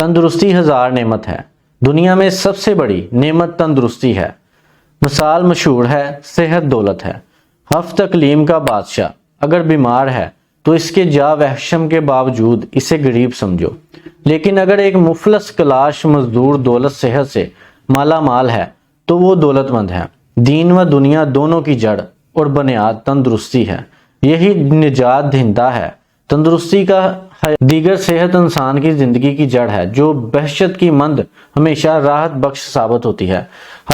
تندرستی ہزار نعمت ہے، دنیا میں سب سے بڑی نعمت تندرستی ہے۔ مثال مشہور ہے، صحت دولت ہے۔ ہفت اقلیم کا بادشاہ اگر بیمار ہے تو اس کے جا وحشم کے باوجود اسے غریب سمجھو، لیکن اگر ایک مفلس کلاش مزدور دولت صحت سے مالا مال ہے تو وہ دولت مند ہے۔ دین و دنیا دونوں کی جڑ اور بنیاد تندرستی ہے، یہی نجات دہندہ ہے۔ تندرستی کا دیگر صحت انسان کی زندگی کی جڑ ہے، جو بہشت کی مند ہمیشہ راحت بخش ثابت ہوتی ہے۔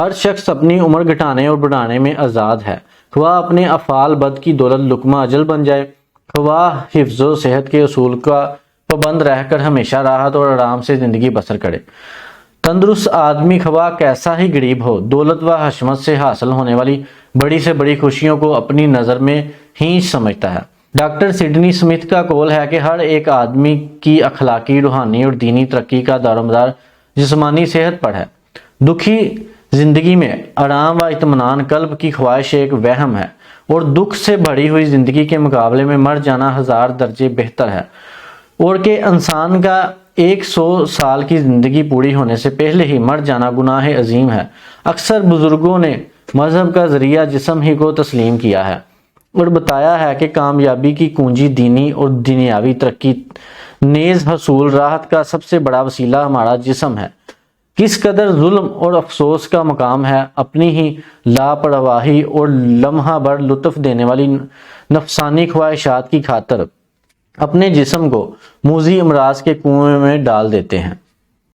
ہر شخص اپنی عمر گھٹانے اور بڑھانے میں آزاد ہے، خواہ اپنے افعال بد کی دولت لقمہ اجل بن جائے، خواہ حفظ و صحت کے اصول کا پابند رہ کر ہمیشہ راحت اور آرام سے زندگی بسر کرے۔ تندرست آدمی خواہ کیسا ہی غریب ہو، دولت و حشمت سے حاصل ہونے والی بڑی سے بڑی خوشیوں کو اپنی نظر میں ہینچ سمجھتا ہے۔ ڈاکٹر سڈنی سمتھ کا قول ہے کہ ہر ایک آدمی کی اخلاقی، روحانی اور دینی ترقی کا دارومدار جسمانی صحت پر ہے۔ دکھی زندگی میں آرام و اطمینان قلب کی خواہش ایک وہم ہے، اور دکھ سے بھری ہوئی زندگی کے مقابلے میں مر جانا ہزار درجے بہتر ہے، اور کہ انسان کا 100 سال کی زندگی پوری ہونے سے پہلے ہی مر جانا گناہ عظیم ہے۔ اکثر بزرگوں نے مذہب کا ذریعہ جسم ہی کو تسلیم کیا ہے اور بتایا ہے کہ کامیابی کی کنجی دینی اور دنیاوی ترقی نیز حصول راحت کا سب سے بڑا وسیلہ ہمارا جسم ہے۔ کس قدر ظلم اور افسوس کا مقام ہے اپنی ہی لاپرواہی اور لمحہ بھر لطف دینے والی نفسانی خواہشات کی خاطر اپنے جسم کو موذی امراض کے کنویں میں ڈال دیتے ہیں۔